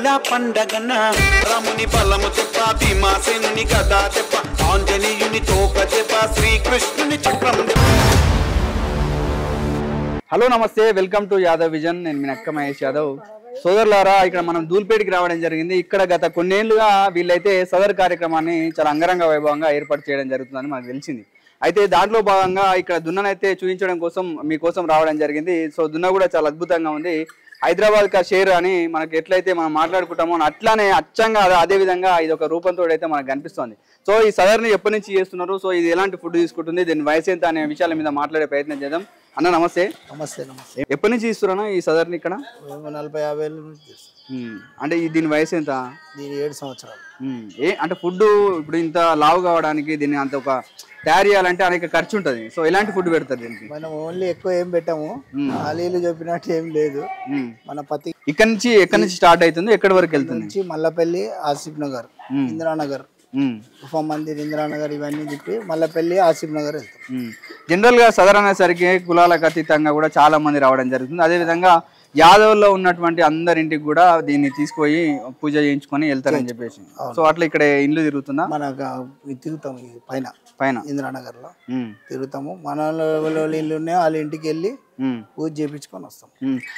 రాముల పండగన రాముని బలము తెప్ప భీమాసేనుని గదా తెప్ప ఆంజనేయుని తోక తెప్ప శ్రీకృష్ణుని చక్రం. హలో నమస్తే, వెల్కమ్ టు యాదవ్ విజన్. నేను మీ నక్క మహేష్ యాదవ్. సోదరులారా, ఇక్కడ మనం దూల్పేటకి రావడం జరిగింది. ఇక్కడ గత కొన్నేళ్లుగా వీళ్ళైతే సదర్ కార్యక్రమాన్ని చాలా అంగరంగ వైభవంగా ఏర్పాటు చేయడం జరుగుతుందని మనకు తెలిసింది. అయితే దాంట్లో భాగంగా ఇక్కడ దున్ననైతే చూపించడం కోసం మీకోసం రావడం జరిగింది. సో దున్న కూడా చాలా అద్భుతంగా ఉంది. హైదరాబాద్ కా షేర్ అని మనకి ఎట్లయితే మనం మాట్లాడుకుంటామో అట్లానే అచ్చంగా అదే విధంగా ఇది ఒక రూపంతో అయితే మనకు కనిపిస్తుంది. సో ఈ సదర్ని ఎప్పటి నుంచి చేస్తున్నారు, సో ఇది ఎలాంటి ఫుడ్ తీసుకుంటుంది, దీని వయసు ఎంత అనే విషయాల మీద మాట్లాడే ప్రయత్నం చేద్దాం. అన్న నమస్తే. నమస్తే. నమస్తే. ఎప్పటి నుంచి ఇస్తున్నా ఈ సదర్ని ఇక్కడ? 40-50 ఏళ్ళ నుంచి అంటే దీని వయసు ఎంత? దీని 7 సంవత్సరాలు. అంటే ఫుడ్ ఇప్పుడు ఇంత లావు కావడానికి దీన్ని అంత ఒక తయారు చేయాలంటే అనేక ఖర్చు ఉంటుంది. సో ఎలాంటి ఫుడ్ పెడతారు దీనికి? మనం ఓన్లీ ఎక్కువ ఏం పెట్టాము, ఖాళీలు చెప్పినట్టు ఏం లేదు. మన పత్తి ఇక్కడ నుంచి స్టార్ట్ అవుతుంది, ఎక్కడి వరకు వెళ్తుంది? మల్లపల్లి, ఆసిఫ్ నగర్, ఇందిరానగర్, ఉఫా మందిర్, ఇందిరానగర్ ఇవన్నీ తిప్పి మల్లపల్లి, ఆసిఫ్ నగర్ వెళ్తాం. జనరల్ గా సదర్ అనేసరికి కులాలకు అతీతంగా కూడా చాలా మంది రావడం జరుగుతుంది. అదే విధంగా యాదవ్లో ఉన్నటువంటి అందరింటికి కూడా దీన్ని తీసుకుపోయి పూజ చేయించుకొని వెళ్తారని చెప్పేసి. సో అట్లా ఇక్కడ ఇల్లు తిరుగుతుందా? మన తిరుగుతాం పైన ఇందిరానగర్ లో తిరుగుతాము. మన ఇల్లు ఉన్నాయి, వాళ్ళ ఇంటికి వెళ్ళి పూజ చేయించుకొని వస్తాం.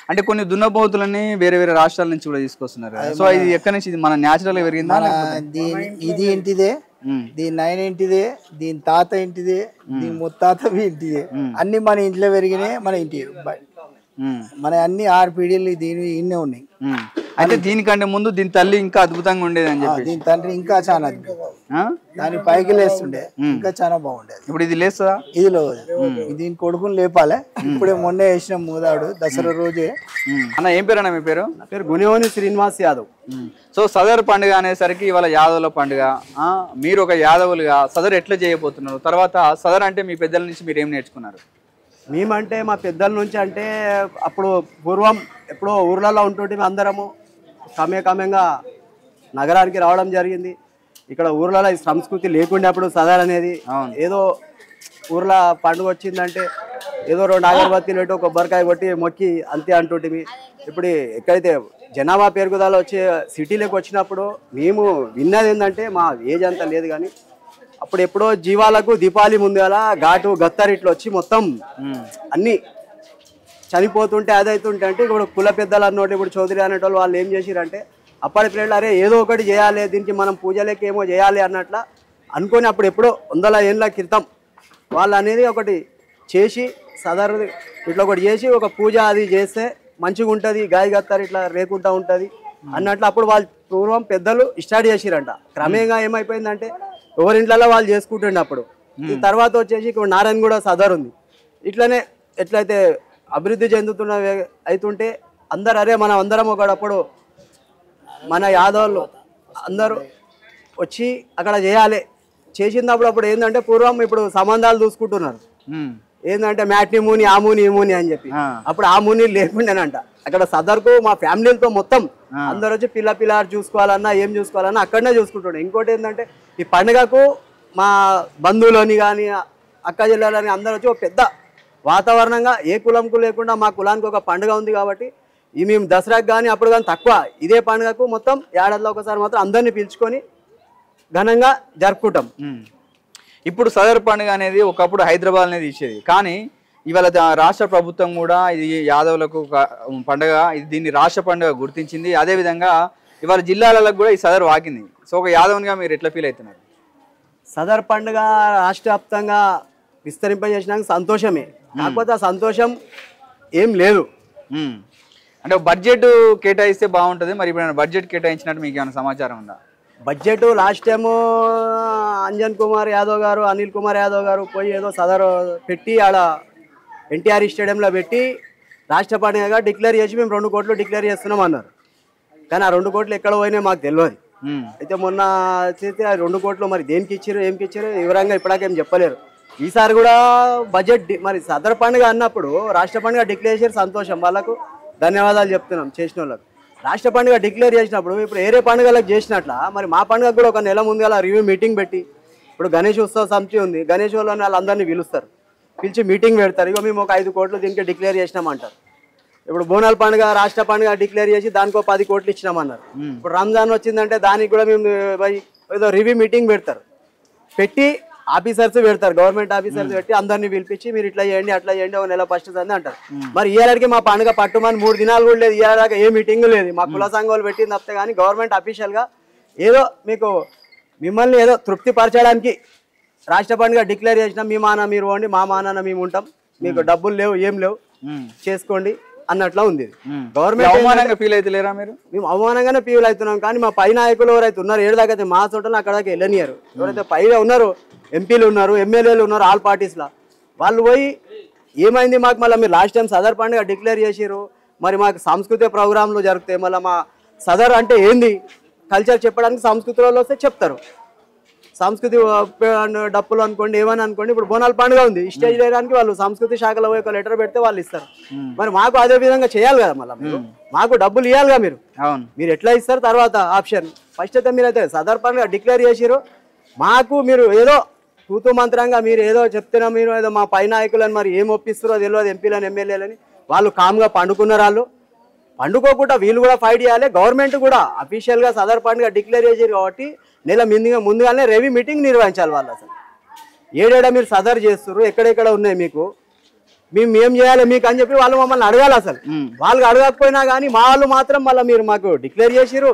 అంటే కొన్ని దున్నపోతులని వేరే వేరే రాష్ట్రాల నుంచి కూడా తీసుకొస్తున్నారు. సో ఇది ఎక్కడి నుంచి? ఇది మన న్యాచురల్ గా పెరిగిందా? ఇది ఇంటిదే, దీని నాయన ఇంటిదే, దీని తాత ఇంటిదే, దీని ముత్తాత ఇంటిదే, అన్ని మన ఇంట్లో పెరిగినాయి. మన ఇంటి మన అన్ని 6 పీడీలు దీని ఇన్నే ఉన్నాయి. అంటే దీనికంటే ముందు దీని తల్లి ఇంకా అద్భుతంగా ఉండేది అని చెప్పి. దీని తండ్రి ఇంకా చాలా దాని పైకి లేస్తుండే, ఇంకా చాలా బాగుండేది. ఇప్పుడు ఇది లేస్తుందా? ఇది దీని కొడుకుని లేపాలే. ఇప్పుడే మొన్న వేసిన మూదాడు దసరా రోజే. అన్న ఏం పేరు? అన్న మీ పేరు? నా పేరు గుణివోని శ్రీనివాస్ యాదవ్. సో సదర్ పండుగ అనేసరికి ఇవాళ యాదవ్ల పండుగ. మీరు ఒక యాదవులుగా సదర్ ఎట్లా చేయబోతున్నారు? తర్వాత సదర్ అంటే మీ పెద్దల నుంచి మీరు ఏం నేర్చుకున్నారు? మేమంటే మా పెద్దల నుంచి అంటే అప్పుడు పూర్వం ఎప్పుడో ఊర్లలో ఉంటుంటే అందరము క్రమేక్రమంగా నగరానికి రావడం జరిగింది. ఇక్కడ ఊర్లలో ఈ సంస్కృతి లేకుండే అప్పుడు సదర్ అనేది ఏదో ఊర్లో పండుగ వచ్చిందంటే ఏదో 2 అగరబత్తీలు పెట్టి కొబ్బరికాయ కొట్టి మొక్కి అంతే అంటుంటివి. ఇప్పుడు ఎక్కడైతే జనాభా పెరుగుదల వచ్చే సిటీలోకి వచ్చినప్పుడు మేము విన్నది ఏంటంటే, మా ఏజ్ అంతా లేదు కానీ అప్పుడు ఎప్పుడో జీవాలకు దీపావళి ముందుగల ఘాటు గత్తర్ ఇట్లా వచ్చి మొత్తం అన్ని చనిపోతుంటే అదైతుంటే అంటే ఇప్పుడు కుల పెద్దలు అన్నోటి ఇప్పుడు చౌదరి అనేటోళ్ళు వాళ్ళు ఏం చేసిరంటే అప్పటి పిల్లలు అరే ఏదో ఒకటి చేయాలి, దీనికి మనం పూజలకి ఏమో చేయాలి అన్నట్ల అనుకొని అప్పుడు ఎప్పుడో 100 ఏళ్ళ క్రితం వాళ్ళు అనేది ఒకటి చేసి సదర్ ఇట్లా ఒకటి చేసి ఒక పూజ అది చేస్తే మంచిగా ఉంటుంది, గాయ గత్తర్ ఇట్లా రేకుంటా ఉంటుంది అన్నట్లు అప్పుడు వాళ్ళు పూర్వం పెద్దలు స్టార్ట్ చేసిరంట. క్రమేణంగా ఏమైపోయిందంటే ఎవరింట్లలో వాళ్ళు చేసుకుంటుండే అప్పుడు. తర్వాత వచ్చేసి ఇప్పుడు నారాయణ కూడా సదర్ ఉంది. ఇట్లనే ఎట్లయితే అభివృద్ధి చెందుతున్న అవుతుంటే అందరు అరే మనం అందరం ఒకడప్పుడు మన యాదవులు అందరూ వచ్చి అక్కడ చేయాలి. చేసినప్పుడు అప్పుడు ఏంటంటే పూర్వం ఇప్పుడు సంబంధాలు చూసుకుంటున్నారు. ఏంటంటే మ్యాట్ని మూని ఆ మూని ఈ మూని అని చెప్పి అప్పుడు ఆ మూని లేకుండానంట. అక్కడ సదర్కు మా ఫ్యామిలీలతో మొత్తం అందరు వచ్చి పిల్లారు చూసుకోవాలన్నా ఏం చూసుకోవాలన్నా అక్కడనే చూసుకుంటుండే. ఇంకోటి ఏంటంటే ఈ పండుగకు మా బంధువులని కానీ అక్క జిల్లాలని అందరూ వచ్చి ఒక పెద్ద వాతావరణంగా ఏ కులంకు లేకుండా మా కులానికి ఒక పండుగ ఉంది కాబట్టి ఈ మేము దసరాకు కానీ అప్పుడు కానీ తక్కువ ఇదే పండుగకు మొత్తం ఏడాదిలో ఒకసారి మాత్రం అందరినీ పిలుచుకొని ఘనంగా జరుపుకుంటాం. ఇప్పుడు సదర్ పండుగ అనేది ఒకప్పుడు హైదరాబాద్ అనేది ఇచ్చేది, కానీ ఇవాళ రాష్ట్ర ప్రభుత్వం కూడా ఇది యాదవులకు పండుగ, దీన్ని రాష్ట్ర పండుగ గుర్తించింది. అదేవిధంగా ఇవాళ జిల్లాలకు కూడా ఈ సదర్ వాకింది. సో ఒక యాదవునిగా మీరు ఎట్లా ఫీల్ అవుతున్నారు? సదర్ పండుగ రాష్ట్ర వ్యాప్తంగా విస్తరింపజేసినాక సంతోషమే, కాకపోతే ఆ సంతోషం ఏం లేదు. అంటే బడ్జెట్ కేటాయిస్తే బాగుంటుంది. మరి ఇప్పుడు బడ్జెట్ కేటాయించినట్టు మీకు ఏమైనా సమాచారం ఉందా? Budget last time Anjan Kumar Yadav గారు, అనిల్ కుమార్ యాదవ్ గారు పోయి ఏదో సదర్ పెట్టి ఆడ ఎన్టీఆర్ స్టేడియంలో పెట్టి రాష్ట్ర పండుగగా డిక్లేర్ చేసి మేము 2 కోట్లు డిక్లేర్ చేస్తున్నాం అన్నారు. కానీ ఆ 2 కోట్లు ఎక్కడ పోయినాయి మాకు తెలియదు. అయితే మొన్న చేస్తే ఆ 2 కోట్లు మరి దేనికి ఇచ్చారు ఏమికి ఇచ్చారు వివరంగా ఇప్పటికేం చెప్పలేరు. ఈసారి కూడా బడ్జెట్ మరి సదర్ పండుగ అన్నప్పుడు రాష్ట్ర పండుగ డిక్లేర్ చేసి సంతోషం, వాళ్ళకు ధన్యవాదాలు చెప్తున్నాం చేసిన వాళ్ళకు. రాష్ట్ర పండుగ డిక్లేర్ చేసినప్పుడు ఇప్పుడు వేరే పండుగలకు చేసినట్ల మరి మా పండుగ కూడా ఒక నెల ముందు అలా రివ్యూ మీటింగ్ పెట్టి, ఇప్పుడు గణేష్ ఉత్సవ సమితి ఉంది, గణేష్ వాళ్ళని వాళ్ళందరినీ పిలుస్తారు, పిలిచి మీటింగ్ పెడతారు. ఇక మేము ఒక 5 కోట్లు దీనికి డిక్లేర్ చేసినామంటారు. ఇప్పుడు బోనాల పండుగ రాష్ట్ర పండుగ డిక్లేర్ చేసి దానికో 10 కోట్లు ఇచ్చినామన్నారు. ఇప్పుడు రంజాన్ వచ్చిందంటే దానికి కూడా మేము ఏదో రివ్యూ మీటింగ్ పెడతారు, పెట్టి ఆఫీసర్స్ పెడతారు, గవర్నమెంట్ ఆఫీసర్స్ పెట్టి అందరినీ పిలిపించి మీరు ఇట్లా చేయండి అట్లా చేయండి ఒక నెల ఫస్ట్ సంది అంటారు. మరి ఇయ్యాలకి మా పండుగ పట్టుమని 3 దినాలు కూడా లేదు, ఇయ్యాలక ఏ మీటింగ్ లేదు. మా కుల సంఘాలు పెట్టింది తప్పితే కానీ గవర్నమెంట్ అఫీషియల్గా ఏదో మీకు మిమ్మల్ని ఏదో తృప్తి పరచడానికి రాష్ట్ర పండుగ డిక్లేర్ చేసిన మీ మాన మీరు పోండి, మా మానాన మేము ఉంటాం, మీకు డబ్బులు లేవు ఏం లేవు చేసుకోండి అన్నట్లా ఉంది. గవర్నమెంట్ అవమానంగా ఫీల్ అవుతలేరా మీరు? మేము అవమానంగానే ఫీల్ అవుతున్నాం. కానీ మా పై నాయకులు ఎవరైతే ఉన్నారు 7 దాకా మా చోటలో అక్కడ దాకా వెళ్ళనియారు. ఎవరైతే పైన ఉన్నారో ఎంపీలు ఉన్నారు, ఎమ్మెల్యేలు ఉన్నారు, ఆల్ పార్టీస్లో వాళ్ళు పోయి ఏమైంది మాకు మళ్ళీ మీరు లాస్ట్ టైం సదర్ పండుగ డిక్లేర్ చేసిరు, మరి మాకు సాంస్కృతిక ప్రోగ్రాంలు జరుగుతాయి, మళ్ళీ మా సదర్ అంటే ఏంది కల్చర్ చెప్పడానికి సంస్కృతిలో వస్తే చెప్తారు. సంస్కృతి డప్పులు అనుకోండి ఏమని అనుకోండి, ఇప్పుడు బోనాల పండుగ ఉంది, స్టేజ్ వేయడానికి వాళ్ళు సంస్కృతి శాఖలో ఒక లెటర్ పెడితే వాళ్ళు ఇస్తారు. మరి మాకు అదే విధంగా చేయాలి కదా, మళ్ళీ మీరు మాకు డబ్బులు ఇవ్వాలిగా. మీరు ఎట్లా ఇస్తారు తర్వాత ఆప్షన్? ఫస్ట్ అయితే మీరైతే సదర్ పండుగ డిక్లేర్ చేసిరు, మాకు మీరు ఏదో తూతు మంత్రంగా మీరు ఏదో చెప్తున్నా, మీరు ఏదో మా పై నాయకులని మరి ఏం ఒప్పిస్తారో తెలియదు, ఎంపీలని ఎమ్మెల్యేలని వాళ్ళు కామ్గా పండుకున్నారు. వాళ్ళు పండుకోకుండా వీళ్ళు కూడా ఫైట్ చేయాలి. గవర్నమెంట్ కూడా అఫీషియల్గా సదర్ పండుగ డిక్లేర్ చేసారు కాబట్టి నెల ముందుగానే రివ్యూ మీటింగ్ నిర్వహించాలి. వాళ్ళు అసలు ఏడేడా మీరు సదర్ చేస్తారు, ఎక్కడెక్కడ ఉన్నాయి మీకు, మేము ఏం చేయాలి మీకు అని చెప్పి వాళ్ళు మమ్మల్ని అడగాలి. అసలు వాళ్ళు అడగకపోయినా కానీ మా వాళ్ళు మాత్రం మళ్ళీ మీరు మాకు డిక్లేర్ చేసిరు,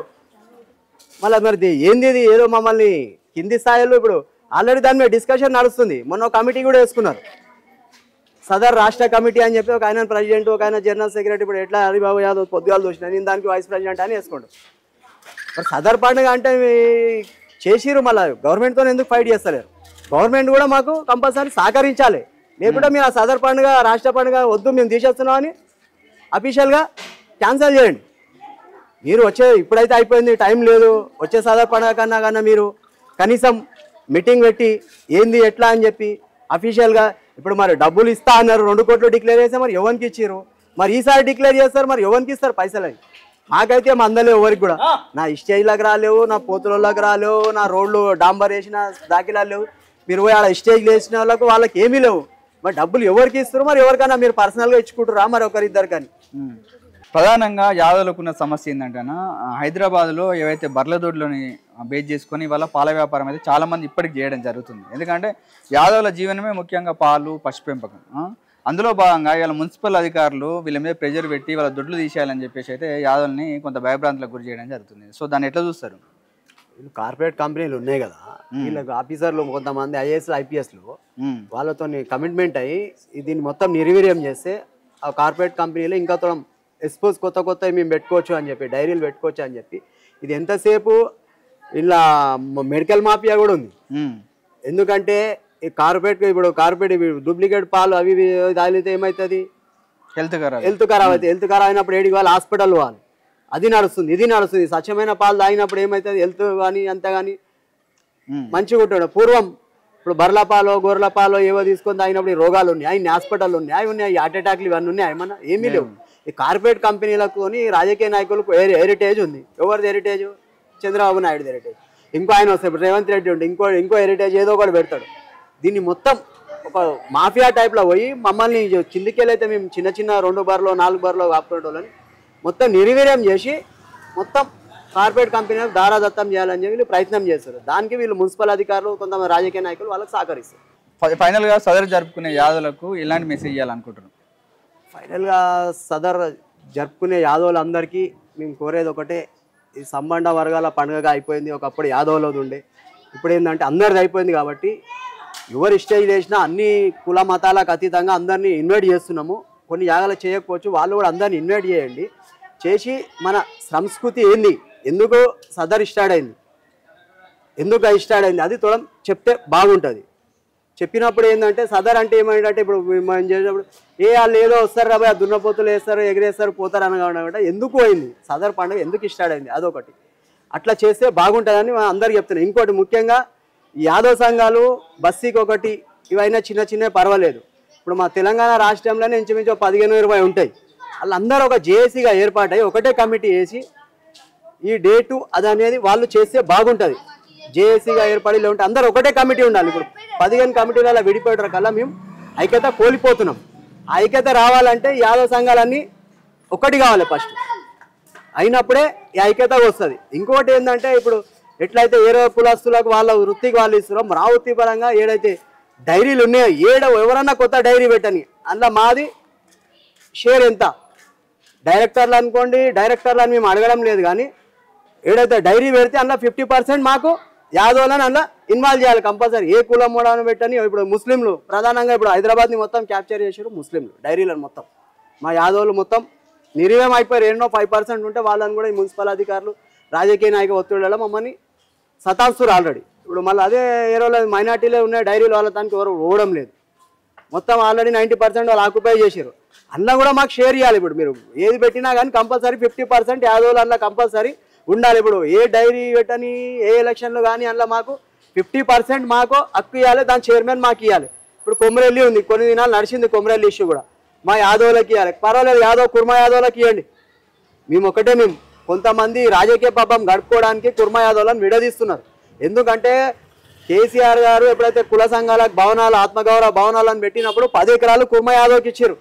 మళ్ళీ మరి ఏంది ఇది ఏదో మమ్మల్ని కింది స్థాయిలో ఇప్పుడు ఆల్రెడీ దాని మీద డిస్కషన్ నడుస్తుంది. మొన్న కమిటీ కూడా వేసుకున్నారు, సదర్ రాష్ట్ర కమిటీ అని చెప్పి ఒక ఆయన ప్రెసిడెంట్, ఒక ఆయన జనరల్ సెక్రటరీ. ఇప్పుడు ఎట్లా హరిబాబు యాదవ్ పొద్దుగాలు చూసిన నేను దానికి వైస్ ప్రెసిడెంట్ అని వేసుకోండి. మరి సదర్ పండుగ అంటే చేసిరు, మళ్ళీ గవర్నమెంట్తో ఎందుకు ఫైట్ చేస్తలేరు? గవర్నమెంట్ కూడా మాకు కంపల్సరీ సహకరించాలి, లేకుంటే మీరు ఆ సదర్ పండుగ రాష్ట్ర పండుగ వద్దు మేము తీసేస్తున్నామని అఫీషియల్గా క్యాన్సిల్ చేయండి. మీరు ఇప్పుడైతే అయిపోయింది, టైం లేదు, వచ్చే సదర్ పండుగ కన్నా మీరు కనీసం మీటింగ్ పెట్టి ఏంది ఎట్లా అని చెప్పి అఫీషియల్గా ఇప్పుడు మరి డబ్బులు ఇస్తా అన్నారు, 2 కోట్లు డిక్లేర్ చేస్తే మరి ఎవరికి ఇచ్చారు, మరి ఈసారి డిక్లేర్ చేస్తారు, మరి ఎవరికి ఇస్తారు పైసలు? అవి మాకైతే మా అందలేవు, ఎవరికి కూడా నా స్టేజ్లకు రాలేవు, నా పోతులకి రాలేవు, నా రోడ్లు డాంబర్ వేసిన దాఖలాలు లేవు. మీరు పోయి ఆడ స్టేజ్లు వేసిన వాళ్ళకి ఏమీ లేవు. మరి డబ్బులు ఎవరికి ఇస్తారు? మరి ఎవరికైనా మీరు పర్సనల్గా ఇచ్చుకుంటారా మరి ఒకరిద్దరు? కానీ ప్రధానంగా యాదవులకు ఉన్న సమస్య ఏంటంటే హైదరాబాద్లో ఏవైతే బర్ల దొడ్లని బేస్ చేసుకొని వాళ్ళ పాల వ్యాపారం అయితే చాలా మంది ఇప్పటికి చేయడం జరుగుతుంది. ఎందుకంటే యాదవుల జీవనమే ముఖ్యంగా పాలు, పశు పెంపకం. అందులో భాగంగా ఇవాళ మున్సిపల్ అధికారులు వీళ్ళ మీద ప్రెజర్ పెట్టి వాళ్ళ దొడ్లు తీసేయాలని చెప్పేసి అయితే యాదవుల్ని కొంత భయభ్రాంతులకు గురి చేయడం జరుగుతుంది. సో దాన్ని ఎట్లా చూస్తారు? కార్పొరేట్ కంపెనీలు ఉన్నాయి కదా, వీళ్ళకి ఆఫీసర్లు కొంతమంది ఐఏఎస్ ఐపీఎస్లు వాళ్ళతో కమిట్మెంట్ అయ్యి దీన్ని మొత్తం నిర్వీర్యం చేస్తే ఆ కార్పొరేట్ కంపెనీలు ఇంకా తోడం ఎక్స్పోజ్ కొత్త మేము పెట్టుకోవచ్చు అని చెప్పి, డైరీలు పెట్టుకోవచ్చు అని చెప్పి, ఇది ఎంతసేపు ఇలా మెడికల్ మాఫియా కూడా ఉంది. ఎందుకంటే ఈ ఇప్పుడు కార్పొరేట్ డూప్లికేట్ పాలు అవి తాగితే ఏమవుతుంది? హెల్త్ ఖరాబ్ అవుతుంది. హెల్త్ ఖరాబ్ అయినప్పుడు ఏడికి వాళ్ళు హాస్పిటల్ వాళ్ళు, అది నడుస్తుంది, ఇది నడుస్తుంది. స్వచ్ఛమైన పాలు తాగినప్పుడు ఏమవుతుంది? హెల్త్ కానీ అంత కానీ మంచిగా ఉంటాడు. పూర్వం ఇప్పుడు బర్ల పాలో గొర్రెల పాలో ఏవో తీసుకొని తాగినప్పుడు రోగాలు ఉన్నాయి, అవి హాస్పిటల్ ఉన్నాయి, అవి ఉన్నాయి, హార్ట్ అటాక్లు ఇవన్నీ ఉన్నాయి. ఏమన్నా ఏమీ లేవు. ఈ కార్పొరేట్ కంపెనీలకు రాజకీయ నాయకులకు హెరిటేజ్ ఉంది. ఎవరిది హెరిటేజ్? చంద్రబాబు నాయుడు హెరిటేజ్. ఇంకో ఆయన వస్తాడు, రేవంత్ రెడ్డి ఉంటే ఇంకో హెరిటేజ్ ఏదో ఒకటి పెడతాడు. దీన్ని మొత్తం ఒక మాఫియా టైప్లో పోయి మమ్మల్ని కిందికెళ్ళైతే మేము చిన్న 2 బర్లో 4 బర్లో కాపుకునే వాళ్ళని మొత్తం నిర్వీర్యం చేసి మొత్తం కార్పొరేట్ కంపెనీలకు దారాదత్తం చేయాలని చెప్పి ప్రయత్నం చేస్తారు. దానికి వీళ్ళు మున్సిపల్ అధికారులు, కొంతమంది రాజకీయ నాయకులు వాళ్ళకి సహకరిస్తారు. ఫైనల్గా సదర్ జరుపుకునే యాదవులకు ఎలాంటి మెసేజ్ ఇవ్వాలనుకుంటున్నాం? ఫైనల్గా సదర్ జరుపుకునే యాదవులందరికీ మేము కోరేది ఒకటే, ఈ సంబంధ వర్గాల పండుగగా అయిపోయింది. ఒకప్పుడు యాదవులది ఉండే, ఇప్పుడు ఏంటంటే అందరిది అయిపోయింది. కాబట్టి ఎవరు స్టేజ్ చేసినా అన్ని కుల మతాలకు అతీతంగా అందరినీ ఇన్వైట్ చేస్తున్నాము. కొన్ని జాగాలు చేయకపోవచ్చు, వాళ్ళు కూడా అందరినీ ఇన్వైట్ చేయండి. చేసి మన సంస్కృతి ఏంది, ఎందుకు సదర్ స్టార్ట్ అయింది, ఎందుకు స్టార్ట్ అయింది అది తోడం చెప్తే బాగుంటుంది. చెప్పినప్పుడు ఏంటంటే సదర్ అంటే ఏమైందంటే ఇప్పుడు మనం చేసేటప్పుడు వాళ్ళు ఏదో వస్తారు రాబోయే దున్నపోతులు వేస్తారు, ఎగిరేస్తారు, పోతారు అనగా ఎందుకు పోయింది సదర్ పండుగ, ఎందుకు స్టార్ట్ అయింది అదొకటి. అట్లా చేస్తే బాగుంటుందని అందరికి చెప్తున్నాను. ఇంకోటి ముఖ్యంగా యాదవ్ సంఘాలు బస్సీకి ఒకటి ఇవైనా చిన్న పర్వాలేదు. ఇప్పుడు మా తెలంగాణ రాష్ట్రంలోనే ఇంచుమించు 15-20 ఉంటాయి. వాళ్ళందరూ ఒక జేఏసీగా ఏర్పాటై ఒకటే కమిటీ వేసి ఈ డేటు అది అనేది వాళ్ళు చేస్తే బాగుంటుంది. జేఏసీగా ఏర్పడి ఉంటే అందరూ ఒకటే కమిటీ ఉండాలి. ఇప్పుడు 15 కమిటీల విడిపోయడం కల్లా మేము ఐక్యత కోల్పోతున్నాం. ఆ ఐక్యత రావాలంటే యాదవ్ సంఘాలన్నీ ఒకటి కావాలి ఫస్ట్, అయినప్పుడే ఈ ఐక్యత వస్తుంది. ఇంకోటి ఏంటంటే ఇప్పుడు ఎట్లయితే ఏరో కులస్తులకు వాళ్ళ వృత్తికి వాళ్ళు ఇస్తున్నారో మా వృత్తి పరంగా ఏడైతే డైరీలు ఉన్నాయో ఎవరన్నా కొత్త డైరీ పెట్టని అందులో మాది షేర్ ఎంత, డైరెక్టర్లు అనుకోండి, డైరెక్టర్లు అని మేము అడగడం లేదు, కానీ ఏడైతే డైరీ పెడితే అందులో 50% మాకు యాదవులను అందులో ఇన్వాల్వ్ చేయాలి కంపల్సరీ. ఏ కులం మూడని పెట్టని. ఇప్పుడు ముస్లింలు ప్రధానంగా ఇప్పుడు హైదరాబాద్ని మొత్తం క్యాప్చర్ చేసారు ముస్లింలు డైరీలను మొత్తం. మా యాదవులు మొత్తం నిర్వీర్యం అయిపోయారు. ఎన్నో 5% ఉంటే వాళ్ళని కూడా ఈ మున్సిపల్ అధికారులు రాజకీయ నాయక ఒత్తిడిలో మమ్మల్ని సతాస్తురు ఆల్రెడీ. ఇప్పుడు మళ్ళీ అదే ఏరోలో మైనార్టీలో ఉన్న డైరీలు వాళ్ళ దానికి ఎవరు ఓవడం లేదు. మొత్తం ఆల్రెడీ 90% వాళ్ళు ఆక్యుపై చేశారు. అందులో కూడా మాకు షేర్ ఇవ్వాలి. ఇప్పుడు మీరు ఏది పెట్టినా కానీ కంపల్సరీ 50% యాదవులు అందులో కంపల్సరీ ఉండాలి. ఇప్పుడు ఏ డైరీ పెట్టని ఏ ఎలక్షన్లు కానీ అందులో మాకు 50% మాకు హక్కు ఇవ్వాలి. దాని చైర్మన్ మాకు ఇవ్వాలి. ఇప్పుడు కొమరెల్లి ఉంది, కొన్ని దినాలు నడిచింది కొమరెల్లి ఇష్యూ కూడా, మా యాదవులకి ఇవ్వాలి. పర్వాలేదు, యాదవ్ కుర్మా యాదవులకి ఇవ్వండి. మేము కొంతమంది రాజకీయ పాపం గడుపుకోవడానికి కుర్మా యాదవులను విడదీస్తున్నారు. ఎందుకంటే కేసీఆర్ గారు ఎప్పుడైతే కుల సంఘాలకు భవనాలు ఆత్మగౌరవ భవనాలను పెట్టినప్పుడు 10 ఎకరాలు కుర్మా యాదవ్కి ఇచ్చారు.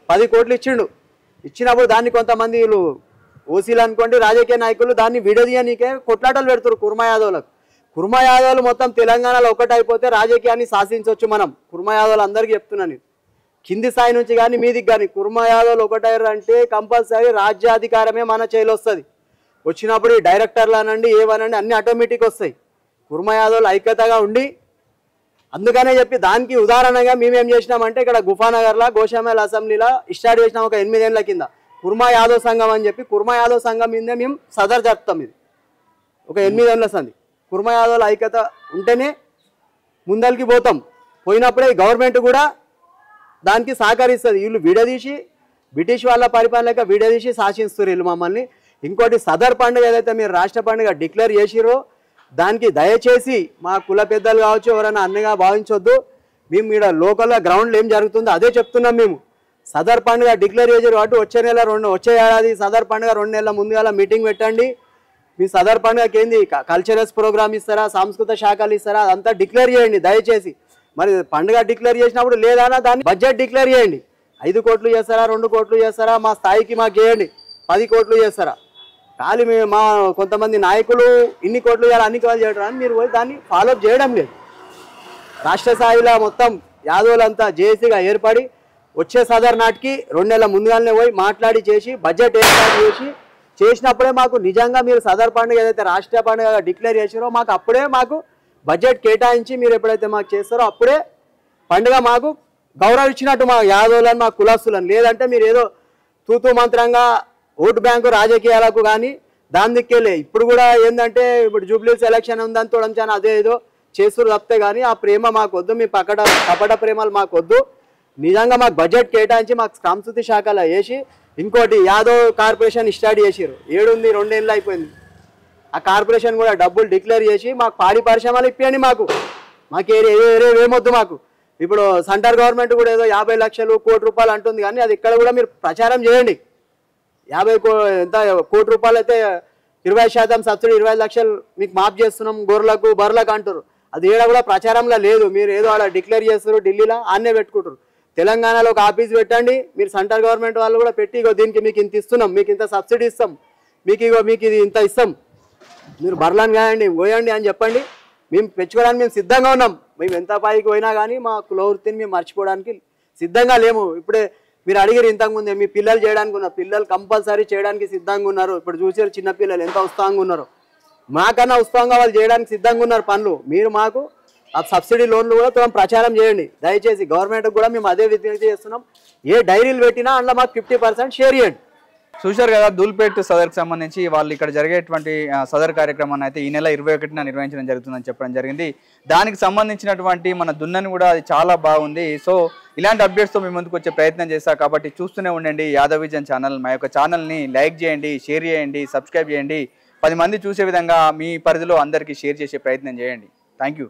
10 కోట్లు ఇచ్చిండు. ఇచ్చినప్పుడు దాన్ని కొంతమంది వీళ్ళు ఓసీలు అనుకోండి రాజకీయ నాయకులు దాన్ని విడదీయనికే కొట్లాటలు పెడుతున్నారు కుర్మా యాదవులకు. కుర్మా యాదవులు మొత్తం తెలంగాణలో ఒకటైపోతే రాజకీయాన్ని శాసించవచ్చు మనం. కుర్మా యాదవులు అందరికీ చెప్తున్నాను, కింది స్థాయి నుంచి కానీ మీదికి కానీ కుర్మా యాదవులు ఒకటైరు అంటే కంపల్సరీ రాజ్యాధికారమే మన చేతిలో వస్తుంది. వచ్చినప్పుడు ఈ డైరెక్టర్లు అనండి ఏవనండి అన్ని ఆటోమేటిక్ వస్తాయి. కుర్మా యాదవులు ఐక్యతగా ఉండి, అందుకనే చెప్పి దానికి ఉదాహరణగా మేమేం చేసినామంటే ఇక్కడ గుఫానగర్లో గోషామేల్ అసెంబ్లీలో స్టార్ట్ చేసినాం ఒక 8 ఏళ్ల కింద కుర్మా యాదవ్ సంఘం అని చెప్పి. కుర్మా యాదవ్ సంఘం మీదే మేము సదర్ జరుపుతాం. ఇది ఒక 8 ఏళ్ల సంది. కుర్మా యాదవుల ఐక్యత ఉంటేనే ముందరికి పోతాం. పోయినప్పుడే గవర్నమెంట్ కూడా దానికి సహకరిస్తుంది. వీళ్ళు విడదీసి బ్రిటిష్ వాళ్ళ పరిపాలనక విడదీసి శాసిస్తారు వీళ్ళు మమ్మల్ని. ఇంకోటి సదర్ పండుగ ఏదైతే మీరు రాష్ట్ర పండుగ డిక్లేర్ చేసిరో దానికి దయచేసి మా కుల పెద్దలు కావచ్చు ఎవరైనా అన్నగా భావించొద్దు. మేము ఇక్కడ లోకల్గా గ్రౌండ్లో ఏం జరుగుతుందో అదే చెప్తున్నాం. మేము సదర్ పండుగ డిక్లేర్ చేసారు కాబట్టి వచ్చే ఏడాది సదర్ పండుగ 2 నెలల ముందుగా మీటింగ్ పెట్టండి. మీ సదర్ పండుగకి ఏంది కల్చరల్స్ ప్రోగ్రామ్ ఇస్తారా, సాంస్కృతిక శాఖలు ఇస్తారా, అదంతా డిక్లేర్ చేయండి దయచేసి. మరి పండుగ డిక్లేర్ చేసినప్పుడు లేదన్నా దాన్ని బడ్జెట్ డిక్లేర్ చేయండి. 5 కోట్లు చేస్తారా, 2 కోట్లు చేస్తారా, మా స్థాయికి మాకు చేయండి. 10 కోట్లు చేస్తారా, ఖాళీ మా కొంతమంది నాయకులు ఇన్ని కోట్లు చేయాలి అన్ని కోట్లు చేయడం అని మీరు దాన్ని ఫాలోఅప్ చేయడం లేదు. రాష్ట్ర స్థాయిలో మొత్తం యాదవులంతా జేఏసీగా ఏర్పడి వచ్చే సదర్ నాటికి 2 నెలల ముందుగానే పోయి మాట్లాడి చేసి బడ్జెట్ ఏర్పాటు చేసినప్పుడే మాకు నిజంగా మీరు సదర్ పండుగ ఏదైతే రాష్ట్ర పండుగ డిక్లేర్ చేసారో మాకు అప్పుడే మాకు బడ్జెట్ కేటాయించి మీరు ఎప్పుడైతే మాకు చేస్తారో అప్పుడే పండుగ మాకు గౌరవం ఇచ్చినట్టు మా యాదవులను మా కులస్తులను. లేదంటే మీరు ఏదో తూతూ మంత్రంగా ఓటు బ్యాంకు రాజకీయాలకు కానీ దాని దిక్కేలే. ఇప్పుడు కూడా ఏంటంటే ఇప్పుడు జూబ్లీస్ ఎలక్షన్ ఉందని చూడంచాను అదే ఏదో చేస్తున్నారు తప్పితే కానీ ఆ ప్రేమ మాకు వద్దు. మీ కపట ప్రేమలు మాకు వద్దు. నిజంగా మాకు బడ్జెట్ కేటాయించి మాకు సంస్కృతి శాఖలో వేసి ఇంకోటి యాదవ్ కార్పొరేషన్ స్టార్ట్ చేసారు. 2 ఏళ్ళు అయిపోయింది. ఆ కార్పొరేషన్ కూడా డబ్బులు డిక్లేర్ చేసి మాకు పాడి పరిశ్రమలు ఇప్పియండి. మాకు ఏమొద్దు మాకు. ఇప్పుడు సెంట్రల్ గవర్నమెంట్ కూడా ఏదో 50 లక్షలు కోటి రూపాయలు అంటుంది, కానీ అది ఇక్కడ కూడా మీరు ప్రచారం చేయండి. 50 కోటి రూపాయలు అయితే 20% సబ్సిడీ 25 లక్షలు మీకు మాఫ్ చేస్తున్నాం గొర్రెలకు బర్రెలకు అంటారు. అది ఏడా కూడా ప్రచారంలో లేదు. మీరు ఏదో అలా డిక్లేర్ చేస్తారు ఢిల్లీలో ఆన్నే పెట్టుకుంటారు. తెలంగాణలో ఒక ఆఫీస్ పెట్టండి. మీరు సెంట్రల్ గవర్నమెంట్ వాళ్ళు కూడా పెట్టి దీనికి మీకు ఇంత ఇస్తున్నాం, మీకు ఇంత సబ్సిడీ ఇస్తాం, మీకు ఇది ఇంత ఇస్తాం, మీరు బర్రెలను కాయండి పోయండి అని చెప్పండి. మేము పెంచుకోవడానికి మేము సిద్ధంగా ఉన్నాం. మేము ఎంత పైకి పోయినా కానీ మా కుల వృత్తిని మేము మర్చిపోవడానికి సిద్ధంగా లేము. ఇప్పుడే మీరు అడిగారు ఇంతకుముందే మీ పిల్లలు చేయడానికి ఉన్నారు. పిల్లలు కంపల్సరీ చేయడానికి సిద్ధంగా ఉన్నారు. ఇప్పుడు చూసారు చిన్నపిల్లలు ఎంత ఉత్సాహంగా ఉన్నారు. మాకన్నా ఉత్సాహంగా వాళ్ళు చేయడానికి సిద్ధంగా ఉన్నారు పనులు. మీరు మాకు ఆ సబ్సిడీ లోన్లు కూడా ప్రచారం చేయండి దయచేసి. గవర్నమెంట్ కూడా మేము అదే విజ్ఞప్తి చేస్తున్నాం. ఏ డైరీలు పెట్టినా అందులో మాకు 50% షేర్ చేయండి. చూశారు కదా దూల్పేట్ సదర్కి సంబంధించి వాళ్ళు ఇక్కడ జరిగేటువంటి సదర్ కార్యక్రమాన్ని అయితే ఈ నెల 21న నిర్వహించడం జరుగుతుందని చెప్పడం జరిగింది. దానికి సంబంధించినటువంటి మన దున్నని కూడా అది చాలా బాగుంది. సో ఇలాంటి అప్డేట్స్తో మీ ముందుకు వచ్చే ప్రయత్నం చేస్తా కాబట్టి చూస్తూనే ఉండండి యాదవ్ విజన్ ఛానల్. మా యొక్క ఛానల్ని లైక్ చేయండి, షేర్ చేయండి, సబ్స్క్రైబ్ చేయండి. 10 మంది చూసే విధంగా మీ పరిధిలో అందరికీ షేర్ చేసే ప్రయత్నం చేయండి. Thank you.